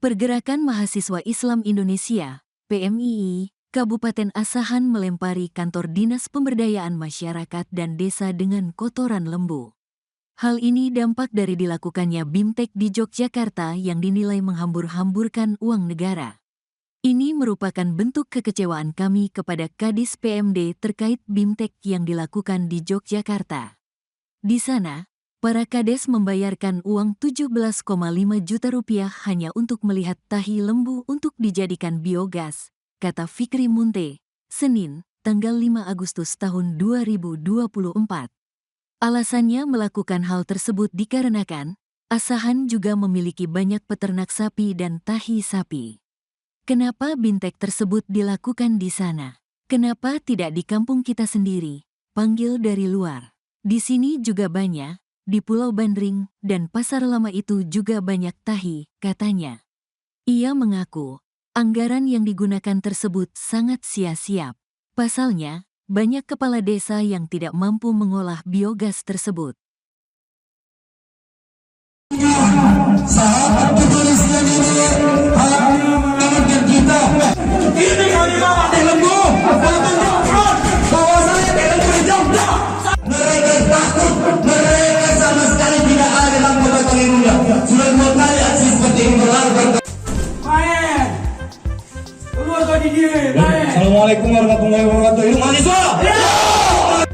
Pergerakan Mahasiswa Islam Indonesia, PMII, Kabupaten Asahan melempari kantor Dinas Pemberdayaan Masyarakat dan Desa dengan kotoran lembu. Hal ini dampak dari dilakukannya BIMTEK di Yogyakarta yang dinilai menghambur-hamburkan uang negara. Ini merupakan bentuk kekecewaan kami kepada Kadis PMD terkait BIMTEK yang dilakukan di Yogyakarta. Di sana, para kades membayarkan uang 17,5 juta rupiah hanya untuk melihat tahi lembu untuk dijadikan biogas, kata Fikri Munte, Senin, tanggal 5 Agustus tahun 2024. Alasannya melakukan hal tersebut dikarenakan, Asahan juga memiliki banyak peternak sapi dan tahi sapi. Kenapa BIMTEK tersebut dilakukan di sana? Kenapa tidak di kampung kita sendiri? Panggil dari luar. Di sini juga banyak, di Pulau Bandring dan Pasar Lama itu juga banyak tahi, katanya. Ia mengaku, anggaran yang digunakan tersebut sangat sia-sia. Pasalnya, banyak kepala desa yang tidak mampu mengolah biogas tersebut. Sahabat kepolisian ini hanya mengamankan kita. Ini kami bawa di lembu, menunjukkan bahwa saya tidak berjamda. Mereka takut, mereka sama sekali tidak ada dalam kota Kalimulia. Sudah 2 kali aksi seperti ini berlangsung. Main, keluar kau di dia. Main. Assalamualaikum warahmatullahi wabarakatuh. Yuk mahasiswa.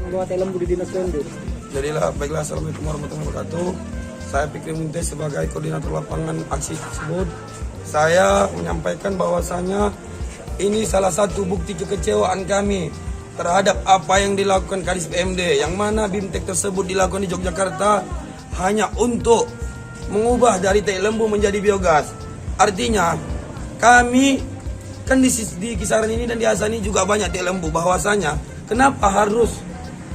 Bawa lembu di dinas PMD. Jadilah, baiklah, assalamualaikum warahmatullahi wabarakatuh. Saya Fikri Munte sebagai koordinator lapangan aksi tersebut. Saya menyampaikan bahwasanya ini salah satu bukti kekecewaan kami terhadap apa yang dilakukan Kadis PMD, yang mana BIMTEK tersebut dilakukan di Yogyakarta hanya untuk mengubah dari tahi lembu menjadi biogas. Artinya kami kan di kisaran ini dan di Asahan ini juga banyak tahi lembu, bahwasanya kenapa harus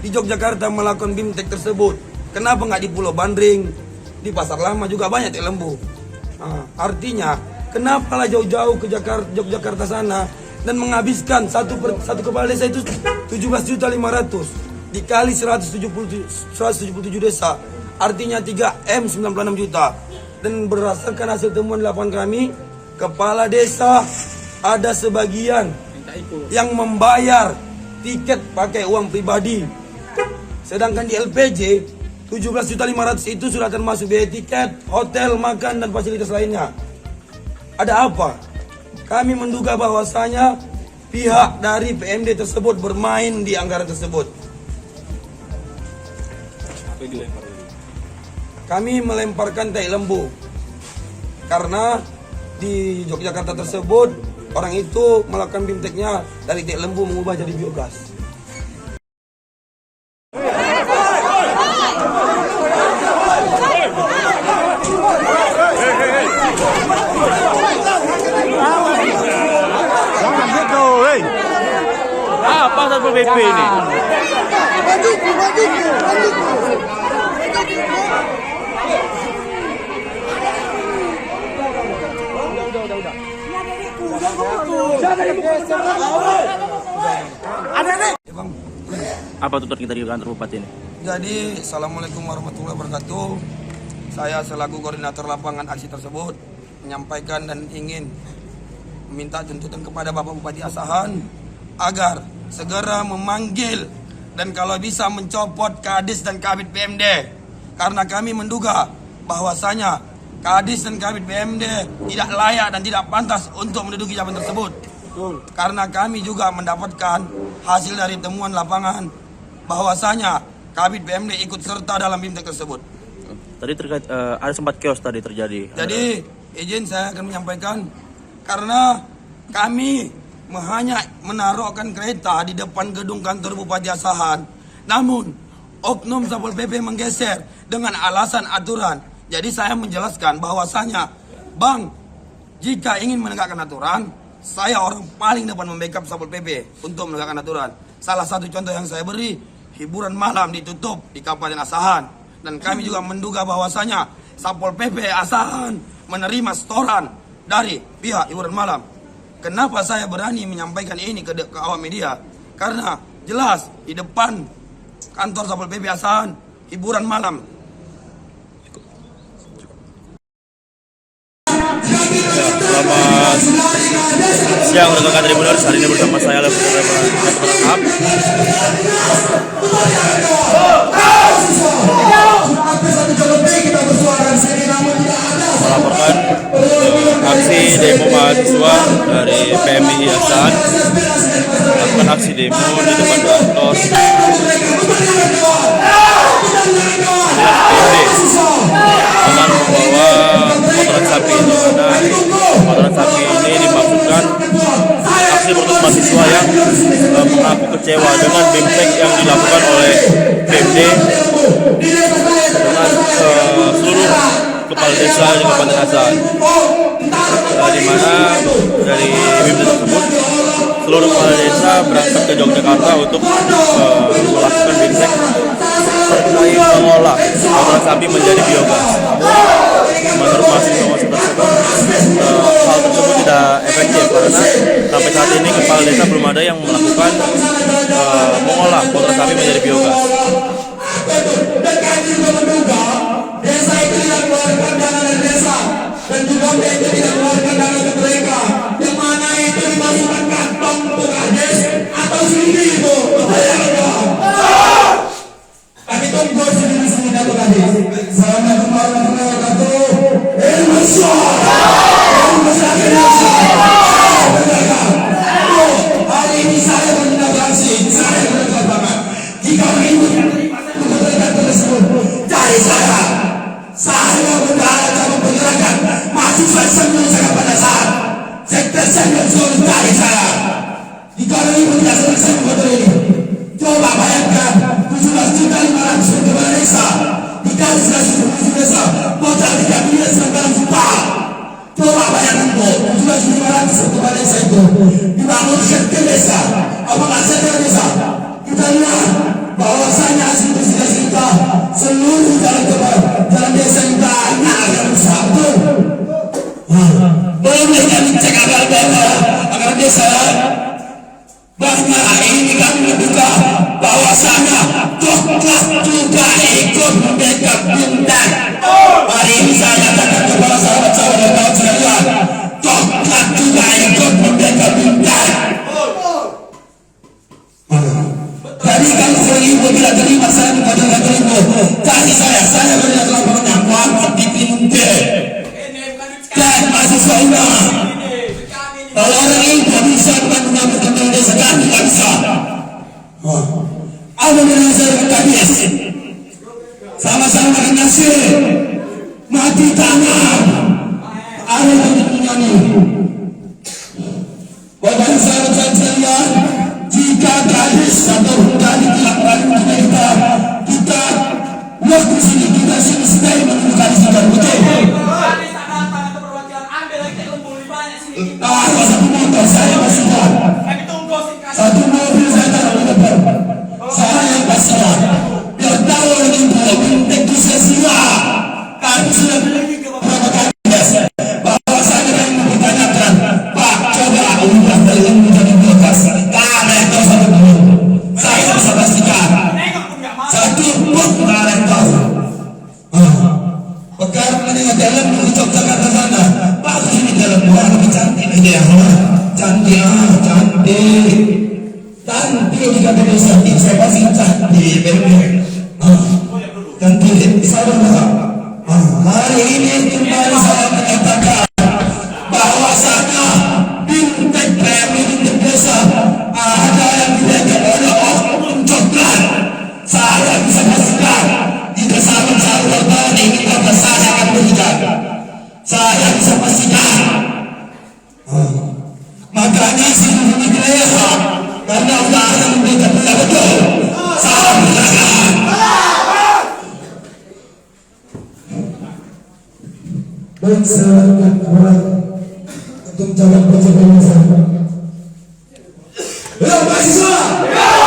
di Yogyakarta melakukan BIMTEK tersebut? Kenapa nggak di Pulau Bandring? Di Pasar Lama juga banyak tahi lembu. Artinya, kenapa lah jauh-jauh ke Yogyakarta sana dan menghabiskan satu kepala desa itu 17.500.000 dikali 177 desa, artinya 3M 96 juta. Dan berdasarkan hasil temuan di lapangan kami, kepala desa ada sebagian yang membayar tiket pakai uang pribadi. Sedangkan di LPG 17.500.000 itu sudah termasuk biaya tiket, hotel, makan, dan fasilitas lainnya. Ada apa? Kami menduga bahwasanya pihak dari PMD tersebut bermain di anggaran tersebut. Kami melemparkan tahi lembu karena di Yogyakarta tersebut orang itu melakukan BIMTEK-nya dari tahi lembu mengubah jadi biogas. Apa Satpol PP ini? Apa tuntut kita di kantor bupati ini? Jadi, assalamualaikum warahmatullahi wabarakatuh. Saya selaku koordinator lapangan aksi tersebut menyampaikan dan ingin meminta tuntutan kepada Bapak Bupati Asahan agar segera memanggil dan kalau bisa mencopot Kadis dan Kabid PMD, karena kami menduga bahwasanya Kadis dan Kabid PMD tidak layak dan tidak pantas untuk menduduki jabatan tersebut. Karena kami juga mendapatkan hasil dari temuan lapangan bahwasanya Kabid PMD ikut serta dalam BIMTEK tersebut. Tadi terkait ada sempat chaos tadi terjadi. Jadi izin saya akan menyampaikan, karena kami hanya menaruhkan kereta di depan gedung kantor Bupati Asahan. Namun, oknum Satpol PP menggeser dengan alasan aturan. Jadi saya menjelaskan bahwasanya, Bang, jika ingin menegakkan aturan, saya orang paling depan membackup Satpol PP untuk menegakkan aturan. Salah satu contoh yang saya beri, hiburan malam ditutup di Kabupaten Asahan. Dan kami juga menduga bahwasanya Satpol PP Asahan menerima setoran dari pihak hiburan malam. Kenapa saya berani menyampaikan ini ke awak media? Karena jelas di depan kantor Satpol PP Asahan hiburan malam. Jadi Siang rekan Tribuners, hari ini bersama saya Lepas Rekap. Melaporkan aksi demo mahasiswa dari PMII Asahan melakukan aksi demo di depan kantor dengan membawa kotoran sapi, di mana kotoran sapi ini dimaksudkan aksi protes mahasiswa yang mengaku kecewa dengan BEMPEK yang dilakukan oleh BMD dengan seluruh kepala desa di Kabupaten Asahan, di mana dari BMD tersebut seluruh kepala desa berangkat ke Yogyakarta untuk melakukan BEMPEK terkait mengolah kotoran sapi menjadi biogas. Menurut mahasiswa tersebut, hal tersebut tidak efektif karena sampai saat ini kepala desa belum ada yang melakukan mengolah kotoran sapi menjadi biogas. Desa itu tidak mengeluarkan dana dari desa dan juga PMD tidak mengeluarkan dana ke mereka, yang mana itu dimasukkan kantong Bukades atau sendiri itu. Kami tunggu sendiri Datu Kadis. Assalamualaikum warahmatullahi wabarakatuh. Indonesia, hari ini saya bertindak langsung, saya berkata jika ini mereka tersebut dari saya berdarah dalam pergerakan mahasiswa semua sangat pada saat sektor suruh dari saya. Jika ini tidak selesai betul ini, coba bayangkan 17.500.000 kepala desa dikali 110 desa modal 3 miliar 900 juta. Coba bayangkan 17.500 kepala desa itu dibangun sektor desa, apakah sektor desa kita lihat bahwasanya hasil investigasi kita seluruh jalan desa kita agak rusak, betul? Boleh kami cek agar desa bahwa ini kami menduga bahwasanya Toklat juga ikut membackup bintang. Hari ini saya katakan kepada sahabat-sahabat dan kawan sekalian, Toklat juga ikut membackup bintang. Tadi kalau ibu tidak terima, saya bukan tidak terima. Tadi saya berada dalam pernyataan Muhammad di Pintu dan mahasiswa ulama. Kalau orang ini tidak bisa bukan mengambil tentang desa kami, tidak bisa. Apa yang saya Kadis? Sama-sama dengan nasir mati tangan. Ada yang menyanyi. Bapak sahabat sekalian, jika Kadis atau dari dilakukan kita waktu sini kita sedang menemukan sidang, betul? Satu motor saya pastikan, satu mobil saya taruh depan, saya pastikan. Biar tahu lagi BEMPEK bisa siap. Kami sudah memiliki beberapa kali bahwa saya yang mempertanyakan, Pak, coba ubah dari yang menjadi biogas. Karena itu satu mobil, saya bisa pastikan satu pun tidak ada yang tahu. Bekar menengah jalan menuju Jakarta sana, bagus ini jalan buah lebih cantik ini ya, cantik di kata desa ini saya pasti cantik, cantik sahabat. Hari ini kembali saya menyatakan bahwasanya BEMPEK PMII desa ada yang dilakukan oleh oknum coklat. Saya bisa pastikan jika sahabat-sahabat tadi kata saya akan berhijab, saya bisa pastikan. Makanya sini wilayah karena Allah akan memberikan betul. Salam berjalan. Baik, saya akan untuk jalan berjalan.